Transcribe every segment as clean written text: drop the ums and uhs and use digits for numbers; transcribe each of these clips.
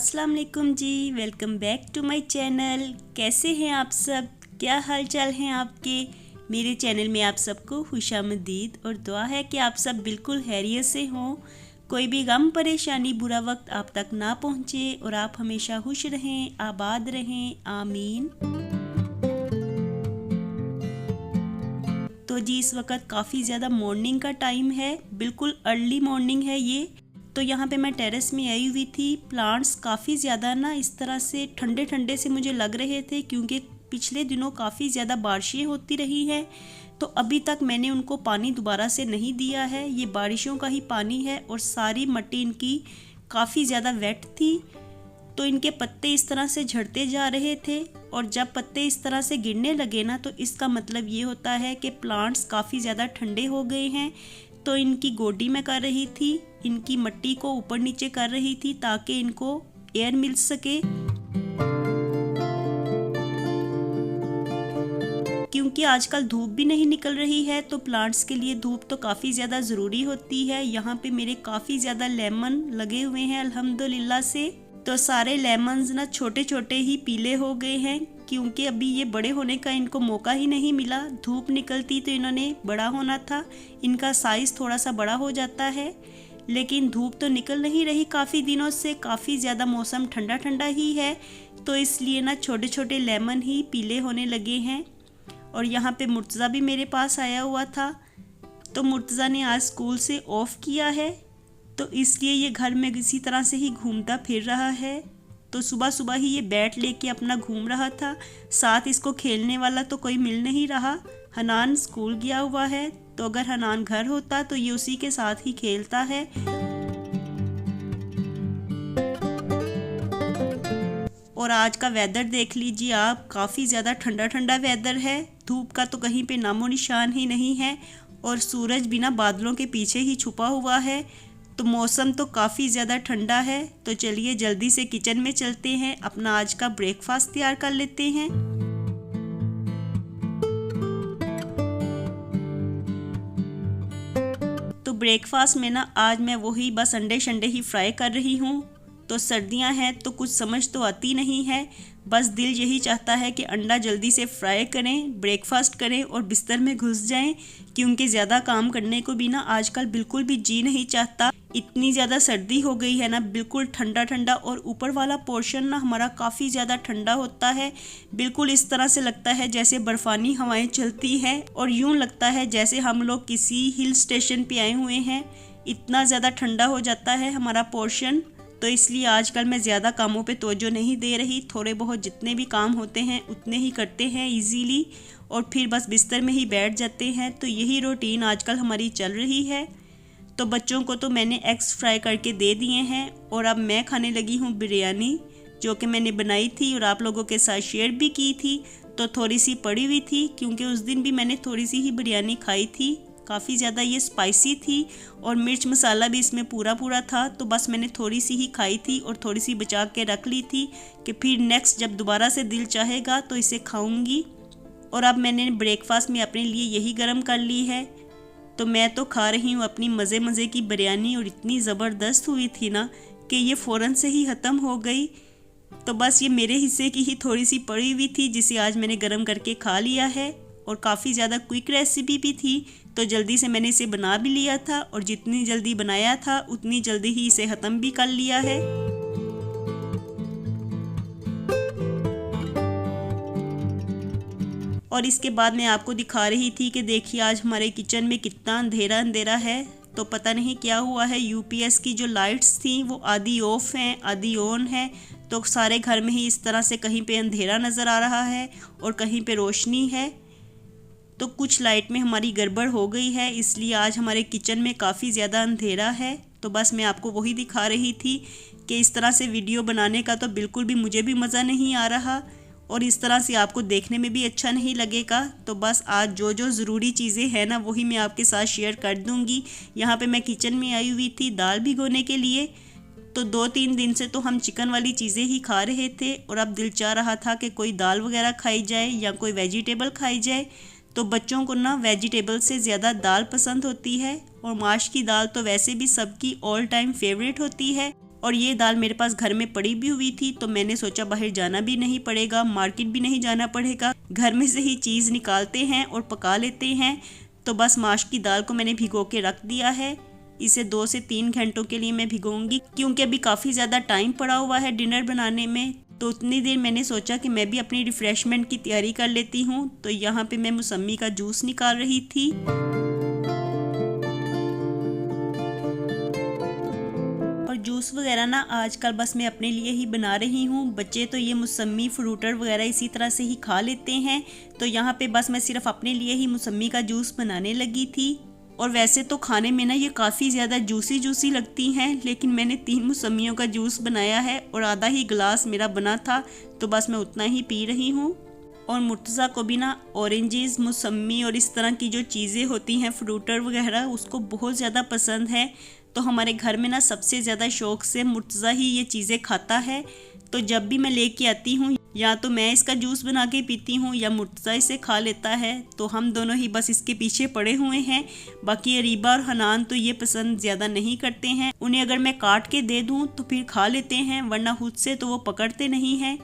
अस्सलाम वालेकुम जी, welcome back to my channel. कैसे हैं आप सब? क्या हाल चाल हैं आपके? मेरे चैनल में आप सबको खुशामदीद और दुआ है कि आप सब बिल्कुल खैरियत से हों। कोई भी गम परेशानी बुरा वक्त आप तक ना पहुँचे और आप हमेशा खुश रहें, आबाद रहें, आमीन। तो जी इस वक्त काफ़ी ज़्यादा मॉर्निंग का टाइम है, बिल्कुल अर्ली मॉर्निंग है ये। तो यहाँ पे मैं टेरेस में आई हुई थी। प्लांट्स काफ़ी ज़्यादा ना इस तरह से ठंडे ठंडे से मुझे लग रहे थे, क्योंकि पिछले दिनों काफ़ी ज़्यादा बारिशें होती रही हैं। तो अभी तक मैंने उनको पानी दोबारा से नहीं दिया है, ये बारिशों का ही पानी है और सारी मिट्टी इनकी काफ़ी ज़्यादा वेट थी। तो इनके पत्ते इस तरह से झड़ते जा रहे थे और जब पत्ते इस तरह से गिरने लगे ना, तो इसका मतलब ये होता है कि प्लांट्स काफ़ी ज़्यादा ठंडे हो गए हैं। तो इनकी गोडी मैं कर रही थी, इनकी मिट्टी को ऊपर नीचे कर रही थी ताकि इनको एयर मिल सके, क्योंकि आजकल धूप भी नहीं निकल रही है। तो प्लांट्स के लिए धूप तो काफ़ी ज़्यादा ज़रूरी होती है। यहाँ पे मेरे काफ़ी ज़्यादा लेमन लगे हुए हैं अल्हम्दुलिल्लाह से। तो सारे लेमन्स ना छोटे छोटे ही पीले हो गए हैं, क्योंकि अभी ये बड़े होने का इनको मौका ही नहीं मिला। धूप निकलती तो इन्होंने बड़ा होना था, इनका साइज़ थोड़ा सा बड़ा हो जाता है, लेकिन धूप तो निकल नहीं रही काफ़ी दिनों से। काफ़ी ज़्यादा मौसम ठंडा ठंडा ही है, तो इसलिए ना छोटे छोटे लेमन ही पीले होने लगे हैं। और यहाँ पे मुर्तज़ा भी मेरे पास आया हुआ था। तो मुर्तज़ा ने आज स्कूल से ऑफ किया है, तो इसलिए ये घर में किसी तरह से ही घूमता फिर रहा है। तो सुबह सुबह ही ये बैट लेके अपना घूम रहा था, साथ इसको खेलने वाला तो कोई मिल नहीं रहा। हनान स्कूल गया हुआ है, तो अगर हनान घर होता तो ये उसी के साथ ही खेलता है। और आज का वेदर देख लीजिए आप, काफ़ी ज़्यादा ठंडा ठंडा वेदर है। धूप का तो कहीं पे नामो निशान ही नहीं है और सूरज बिना बादलों के पीछे ही छुपा हुआ है। तो मौसम तो काफ़ी ज़्यादा ठंडा है। तो चलिए जल्दी से किचन में चलते हैं, अपना आज का ब्रेकफास्ट तैयार कर लेते हैं। तो ब्रेकफास्ट में ना आज मैं वही बस अंडे शंडे ही फ्राई कर रही हूँ। तो सर्दियाँ हैं तो कुछ समझ तो आती नहीं है, बस दिल यही चाहता है कि अंडा जल्दी से फ्राई करें, ब्रेकफास्ट करें और बिस्तर में घुस जाएं, क्योंकि ज़्यादा काम करने को भी ना आजकल बिल्कुल भी जी नहीं चाहता। इतनी ज़्यादा सर्दी हो गई है ना, बिल्कुल ठंडा ठंडा, और ऊपर वाला पोर्शन ना हमारा काफ़ी ज़्यादा ठंडा होता है। बिल्कुल इस तरह से लगता है जैसे बर्फ़ानी हवाएं चलती हैं और यूँ लगता है जैसे हम लोग किसी हिल स्टेशन पे आए हुए हैं। इतना ज़्यादा ठंडा हो जाता है हमारा पोर्शन। तो इसलिए आजकल मैं ज़्यादा कामों पे तवज्जो नहीं दे रही, थोड़े बहुत जितने भी काम होते हैं उतने ही करते हैं इजीली, और फिर बस बिस्तर में ही बैठ जाते हैं। तो यही रूटीन आजकल हमारी चल रही है। तो बच्चों को तो मैंने एग्स फ्राई करके दे दिए हैं और अब मैं खाने लगी हूँ बिरयानी, जो कि मैंने बनाई थी और आप लोगों के साथ शेयर भी की थी। तो थोड़ी सी पड़ी हुई थी, क्योंकि उस दिन भी मैंने थोड़ी सी ही बिरयानी खाई थी। काफ़ी ज़्यादा ये स्पाइसी थी और मिर्च मसाला भी इसमें पूरा पूरा था। तो बस मैंने थोड़ी सी ही खाई थी और थोड़ी सी बचा के रख ली थी कि फिर नेक्स्ट जब दोबारा से दिल चाहेगा तो इसे खाऊंगी। और अब मैंने ब्रेकफास्ट में अपने लिए यही गरम कर ली है। तो मैं तो खा रही हूँ अपनी मज़े मज़े की बिरयानी, और इतनी ज़बरदस्त हुई थी ना कि ये फ़ौरन से ही ख़त्म हो गई। तो बस ये मेरे हिस्से की ही थोड़ी सी पड़ी हुई थी, जिसे आज मैंने गरम करके खा लिया है। और काफ़ी ज़्यादा क्विक रेसिपी भी थी, तो जल्दी से मैंने इसे बना भी लिया था, और जितनी जल्दी बनाया था उतनी जल्दी ही इसे ख़त्म भी कर लिया है। और इसके बाद मैं आपको दिखा रही थी कि देखिए आज हमारे किचन में कितना अंधेरा अंधेरा है। तो पता नहीं क्या हुआ है, यूपीएस की जो लाइट्स थी वो आधी ऑफ हैं आधी ऑन है। तो सारे घर में ही इस तरह से कहीं पे अंधेरा नज़र आ रहा है और कहीं पे रोशनी है। तो कुछ लाइट में हमारी गड़बड़ हो गई है, इसलिए आज हमारे किचन में काफ़ी ज़्यादा अंधेरा है। तो बस मैं आपको वही दिखा रही थी कि इस तरह से वीडियो बनाने का तो बिल्कुल भी मुझे भी मज़ा नहीं आ रहा, और इस तरह से आपको देखने में भी अच्छा नहीं लगेगा। तो बस आज जो जो ज़रूरी चीज़ें हैं ना वही मैं आपके साथ शेयर कर दूँगी। यहाँ पे मैं किचन में आई हुई थी दाल भिगोने के लिए। तो 2-3 दिन से तो हम चिकन वाली चीज़ें ही खा रहे थे, और अब दिल चाह रहा था कि कोई दाल वगैरह खाई जाए या कोई वेजिटेबल खाई जाए। तो बच्चों को ना वेजिटेबल से ज़्यादा दाल पसंद होती है, और माश की दाल तो वैसे भी सबकी ऑल टाइम फेवरेट होती है। और ये दाल मेरे पास घर में पड़ी भी हुई थी, तो मैंने सोचा बाहर जाना भी नहीं पड़ेगा, मार्केट भी नहीं जाना पड़ेगा, घर में से ही चीज़ निकालते हैं और पका लेते हैं। तो बस माश की दाल को मैंने भिगो के रख दिया है। इसे 2 से 3 घंटों के लिए मैं भिगोऊंगी, क्योंकि अभी काफ़ी ज़्यादा टाइम पड़ा हुआ है डिनर बनाने में। तो उतनी देर मैंने सोचा कि मैं भी अपनी रिफ़्रेशमेंट की तैयारी कर लेती हूँ। तो यहाँ पे मैं मौसमी का जूस निकाल रही थी। और जूस वगैरह ना आजकल बस मैं अपने लिए ही बना रही हूँ। बच्चे तो ये मौसमी फ्रूटर वगैरह इसी तरह से ही खा लेते हैं। तो यहाँ पे बस मैं सिर्फ अपने लिए ही मौसमी का जूस बनाने लगी थी। और वैसे तो खाने में ना ये काफ़ी ज़्यादा जूसी लगती हैं, लेकिन मैंने 3 मौसमियों का जूस बनाया है और आधा ही गिलास मेरा बना था, तो बस मैं उतना ही पी रही हूँ। और मुर्तज़ा को भी ना ऑरेंजेस, मौसमी और इस तरह की जो चीज़ें होती हैं फ्रूटर वगैरह, उसको बहुत ज़्यादा पसंद है। तो हमारे घर में ना सबसे ज़्यादा शौक़ से मुर्तज़ा ही ये चीज़ें खाता है। तो जब भी मैं लेके आती हूँ, या तो मैं इसका जूस बना के पीती हूँ या मुर्तज़ा इसे खा लेता है। तो हम दोनों ही बस इसके पीछे पड़े हुए हैं। बाकी अरीबा और हनान तो ये पसंद ज़्यादा नहीं करते हैं। उन्हें अगर मैं काट के दे दूँ तो फिर खा लेते हैं, वरना खुद से तो वो पकड़ते नहीं हैं।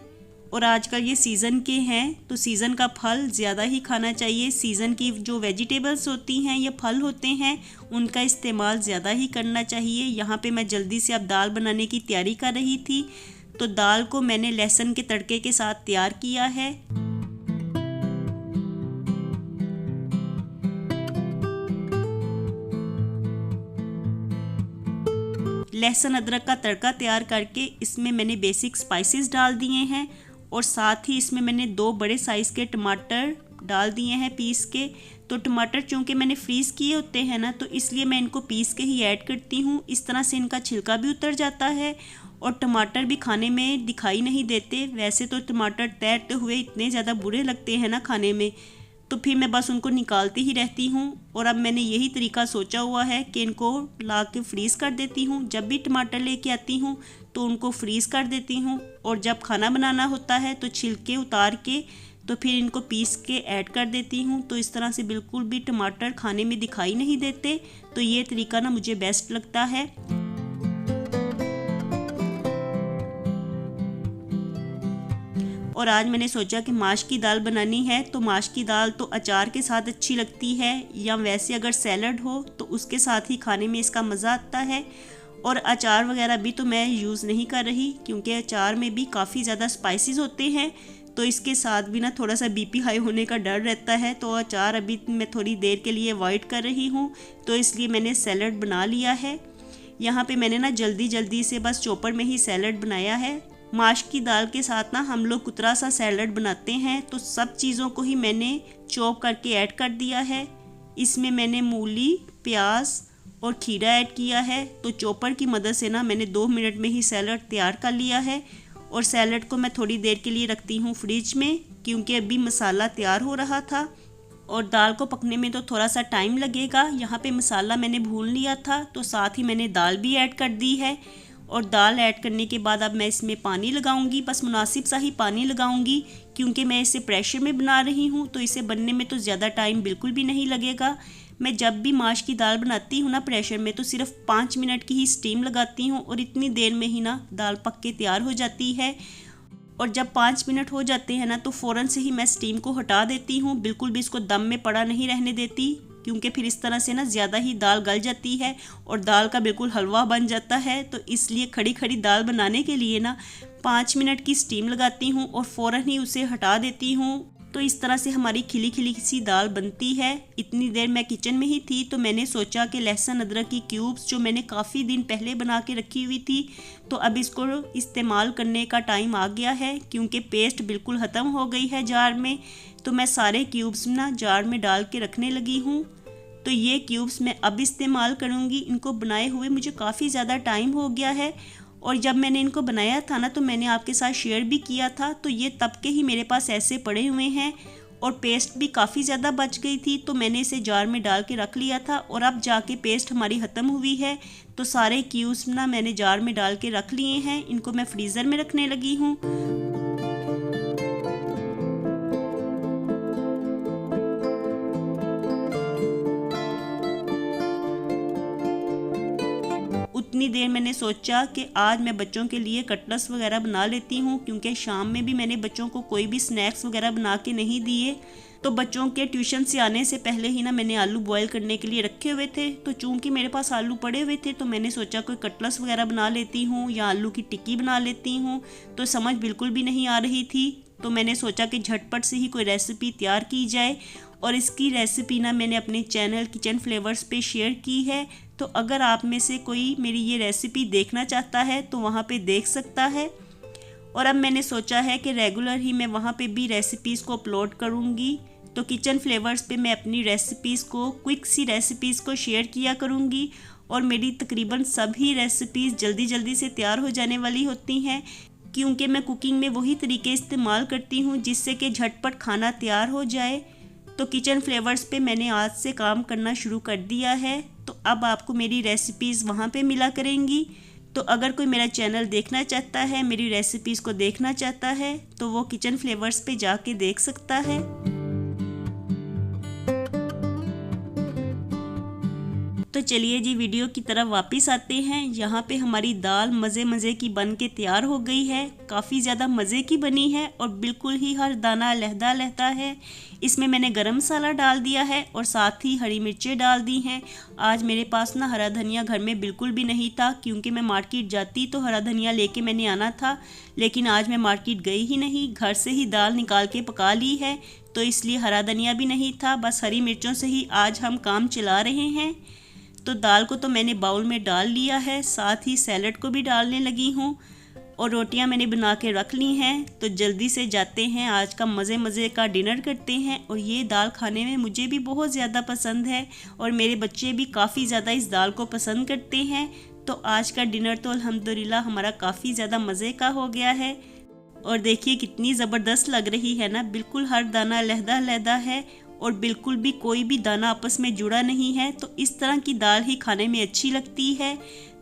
और आजकल ये सीज़न के हैं, तो सीज़न का फल ज़्यादा ही खाना चाहिए। सीज़न की जो वेजिटेबल्स होती हैं या फल होते हैं, उनका इस्तेमाल ज़्यादा ही करना चाहिए। यहाँ पे मैं जल्दी से अब दाल बनाने की तैयारी कर रही थी। तो दाल को मैंने लहसुन के तड़के के साथ तैयार किया है। लहसुन अदरक का तड़का तैयार करके इसमें मैंने बेसिक स्पाइसेस डाल दिए हैं, और साथ ही इसमें मैंने 2 बड़े साइज़ के टमाटर डाल दिए हैं पीस के। तो टमाटर चूँकि मैंने फ्रीज़ किए होते हैं ना, तो इसलिए मैं इनको पीस के ही ऐड करती हूँ। इस तरह से इनका छिलका भी उतर जाता है और टमाटर भी खाने में दिखाई नहीं देते। वैसे तो टमाटर तैरते हुए इतने ज़्यादा बुरे लगते हैं ना खाने में, तो फिर मैं बस उनको निकालती ही रहती हूँ। और अब मैंने यही तरीका सोचा हुआ है कि इनको ला के फ्रीज़ कर देती हूँ। जब भी टमाटर लेके आती हूँ तो उनको फ्रीज़ कर देती हूँ, और जब खाना बनाना होता है तो छिलके उतार के तो फिर इनको पीस के ऐड कर देती हूँ। तो इस तरह से बिल्कुल भी टमाटर खाने में दिखाई नहीं देते। तो ये तरीका ना मुझे बेस्ट लगता है। और आज मैंने सोचा कि माश की दाल बनानी है, तो माश की दाल तो अचार के साथ अच्छी लगती है, या वैसे अगर सैलड हो तो उसके साथ ही खाने में इसका मज़ा आता है। और अचार वगैरह भी तो मैं यूज़ नहीं कर रही, क्योंकि अचार में भी काफ़ी ज़्यादा स्पाइसेस होते हैं, तो इसके साथ भी ना थोड़ा सा बीपी हाई होने का डर रहता है। तो अचार अभी मैं थोड़ी देर के लिए अवॉइड कर रही हूँ, तो इसलिए मैंने सैलड बना लिया है। यहाँ पे मैंने ना जल्दी से बस चॉपर में ही सैलड बनाया है। माश की दाल के साथ ना हम लोग कुतरा सा सैलड बनाते हैं, तो सब चीज़ों को ही मैंने चॉप करके ऐड कर दिया है। इसमें मैंने मूली, प्याज और खीरा ऐड किया है। तो चॉपर की मदद से ना मैंने 2 मिनट में ही सैलड तैयार कर लिया है। और सैलड को मैं थोड़ी देर के लिए रखती हूँ फ्रिज में, क्योंकि अभी मसाला तैयार हो रहा था और दाल को पकने में तो थोड़ा सा टाइम लगेगा। यहाँ पे मसाला मैंने भून लिया था, तो साथ ही मैंने दाल भी ऐड कर दी है। और दाल ऐड करने के बाद अब मैं इसमें पानी लगाऊंगी, बस मुनासिब सा ही पानी लगाऊंगी, क्योंकि मैं इसे प्रेशर में बना रही हूँ, तो इसे बनने में तो ज़्यादा टाइम बिल्कुल भी नहीं लगेगा। मैं जब भी माश की दाल बनाती हूँ ना प्रेशर में, तो सिर्फ 5 मिनट की ही स्टीम लगाती हूँ, और इतनी देर में ही ना दाल पक के तैयार हो जाती है। और जब 5 मिनट हो जाते हैं ना, तो फ़ौरन से ही मैं स्टीम को हटा देती हूँ, बिल्कुल भी इसको दम में पड़ा नहीं रहने देती, क्योंकि फिर इस तरह से ना ज़्यादा ही दाल गल जाती है और दाल का बिल्कुल हलवा बन जाता है। तो इसलिए खड़ी दाल बनाने के लिए ना 5 मिनट की स्टीम लगाती हूँ और फ़ौरन ही उसे हटा देती हूँ। तो इस तरह से हमारी खिली सी दाल बनती है। इतनी देर मैं किचन में ही थी, तो मैंने सोचा कि लहसुन अदरक की क्यूब्स जो मैंने काफ़ी दिन पहले बना के रखी हुई थी, तो अब इसको इस्तेमाल करने का टाइम आ गया है, क्योंकि पेस्ट बिल्कुल ख़त्म हो गई है जार में। तो मैं सारे क्यूब्स ना जार में डाल के रखने लगी हूँ। तो ये क्यूब्स मैं अब इस्तेमाल करूँगी। इनको बनाए हुए मुझे काफ़ी ज़्यादा टाइम हो गया है, और जब मैंने इनको बनाया था ना, तो मैंने आपके साथ शेयर भी किया था। तो ये तब के ही मेरे पास ऐसे पड़े हुए हैं, और पेस्ट भी काफ़ी ज़्यादा बच गई थी, तो मैंने इसे जार में डाल के रख लिया था। और अब जाके पेस्ट हमारी ख़त्म हुई है, तो सारे क्यूब्स ना मैंने जार में डाल के रख लिए हैं। इनको मैं फ्रीज़र में रखने लगी हूँ। उतनी देर मैंने सोचा कि आज मैं बच्चों के लिए कटलेट्स वगैरह बना लेती हूँ, क्योंकि शाम में भी मैंने बच्चों को कोई भी स्नैक्स वगैरह बना के नहीं दिए। तो बच्चों के ट्यूशन से आने से पहले ही ना मैंने आलू बॉयल करने के लिए रखे हुए थे। तो चूंकि मेरे पास आलू पड़े हुए थे तो मैंने सोचा कोई कटलेट्स वगैरह बना लेती हूँ या आलू की टिक्की बना लेती हूँ। तो समझ बिल्कुल भी नहीं आ रही थी, तो मैंने सोचा कि झटपट से ही कोई रेसिपी तैयार की जाए। और इसकी रेसिपी ना मैंने अपने चैनल किचन फ्लेवर्स पे शेयर की है। तो अगर आप में से कोई मेरी ये रेसिपी देखना चाहता है तो वहाँ पे देख सकता है। और अब मैंने सोचा है कि रेगुलर ही मैं वहाँ पे भी रेसिपीज़ को अपलोड करूँगी। तो किचन फ्लेवर्स पे मैं अपनी रेसिपीज़ को, क्विक सी रेसिपीज़ को शेयर किया करूँगी। और मेरी तकरीबन सभी रेसिपीज़ जल्दी जल्दी से तैयार हो जाने वाली होती हैं, क्योंकि मैं कुकिंग में वही तरीके इस्तेमाल करती हूँ जिससे कि झटपट खाना तैयार हो जाए। तो किचन फ्लेवर्स पे मैंने आज से काम करना शुरू कर दिया है। तो अब आपको मेरी रेसिपीज़ वहाँ पे मिला करेंगी। तो अगर कोई मेरा चैनल देखना चाहता है, मेरी रेसिपीज़ को देखना चाहता है, तो वो किचन फ्लेवर्स पे जाके देख सकता है। तो चलिए जी वीडियो की तरफ वापस आते हैं। यहाँ पे हमारी दाल मज़े की बन के तैयार हो गई है। काफ़ी ज़्यादा मज़े की बनी है और बिल्कुल ही हर दाना लहदा लहदा है। इसमें मैंने गरम मसाला डाल दिया है और साथ ही हरी मिर्चें डाल दी हैं। आज मेरे पास ना हरा धनिया घर में बिल्कुल भी नहीं था, क्योंकि मैं मार्केट जाती तो हरा धनिया लेके मैंने आना था, लेकिन आज मैं मार्केट गई ही नहीं, घर से ही दाल निकाल के पका ली है। तो इसलिए हरा धनिया भी नहीं था, बस हरी मिर्चों से ही आज हम काम चला रहे हैं। तो दाल को तो मैंने बाउल में डाल लिया है, साथ ही सैलड को भी डालने लगी हूँ और रोटियां मैंने बना के रख ली हैं। तो जल्दी से जाते हैं, आज का मज़े का डिनर करते हैं। और ये दाल खाने में मुझे भी बहुत ज़्यादा पसंद है और मेरे बच्चे भी काफ़ी ज़्यादा इस दाल को पसंद करते हैं। तो आज का डिनर तो अल्हम्दुलिल्लाह हमारा काफ़ी ज़्यादा मज़े का हो गया है। और देखिए कितनी ज़बरदस्त लग रही है ना, बिल्कुल हर दाना लहदा लहदा है और बिल्कुल भी कोई भी दाना आपस में जुड़ा नहीं है। तो इस तरह की दाल ही खाने में अच्छी लगती है।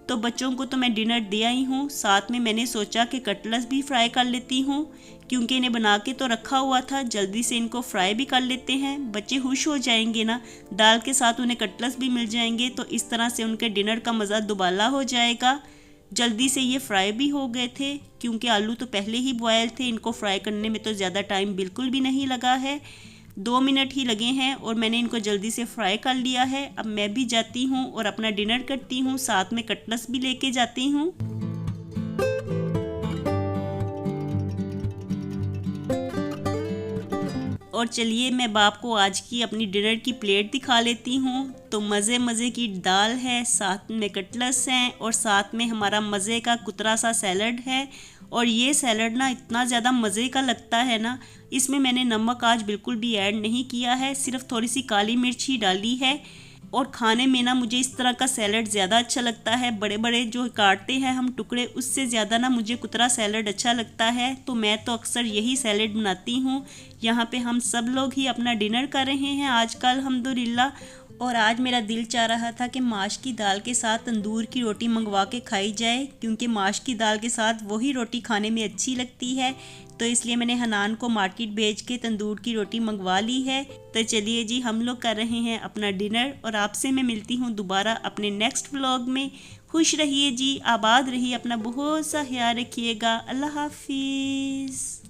तो बच्चों को तो मैं डिनर दे आई हूँ, साथ में मैंने सोचा कि कटलेट्स भी फ्राई कर लेती हूँ, क्योंकि इन्हें बना के तो रखा हुआ था, जल्दी से इनको फ्राई भी कर लेते हैं। बच्चे खुश हो जाएंगे ना, दाल के साथ उन्हें कटलेट्स भी मिल जाएंगे, तो इस तरह से उनके डिनर का मज़ा दुबाला हो जाएगा। जल्दी से ये फ्राई भी हो गए थे, क्योंकि आलू तो पहले ही बॉयल थे, इनको फ्राई करने में तो ज़्यादा टाइम बिल्कुल भी नहीं लगा है, 2 मिनट ही लगे हैं और मैंने इनको जल्दी से फ्राई कर लिया है। अब मैं भी जाती हूँ और अपना डिनर करती हूँ, साथ में कटलेट्स भी लेके जाती हूँ। और चलिए मैं आपको आज की अपनी डिनर की प्लेट दिखा लेती हूँ। तो मज़े की दाल है, साथ में कटलेट्स हैं और साथ में हमारा मज़े का कुतरा सा सैलड है। और ये सैलड ना इतना ज़्यादा मज़े का लगता है ना, इसमें मैंने नमक आज बिल्कुल भी ऐड नहीं किया है, सिर्फ थोड़ी सी काली मिर्च ही डाली है। और खाने में ना मुझे इस तरह का सैलड ज़्यादा अच्छा लगता है, बड़े बड़े जो काटते हैं हम टुकड़े, उससे ज़्यादा ना मुझे कुतरा सैलड अच्छा लगता है। तो मैं तो अक्सर यही सैलड बनाती हूँ। यहाँ पे हम सब लोग ही अपना डिनर कर रहे हैं आजकल अल्हम्दुलिल्लाह। और आज मेरा दिल चाह रहा था कि माश की दाल के साथ तंदूर की रोटी मंगवा के खाई जाए, क्योंकि माश की दाल के साथ वही रोटी खाने में अच्छी लगती है। तो इसलिए मैंने हनान को मार्केट भेज के तंदूर की रोटी मंगवा ली है। तो चलिए जी हम लोग कर रहे हैं अपना डिनर और आपसे मैं मिलती हूँ दोबारा अपने नेक्स्ट व्लॉग में। खुश रहिए जी, आबाद रहिए, अपना बहुत सा ख्याल रखिएगा। अल्लाह हाफिज़।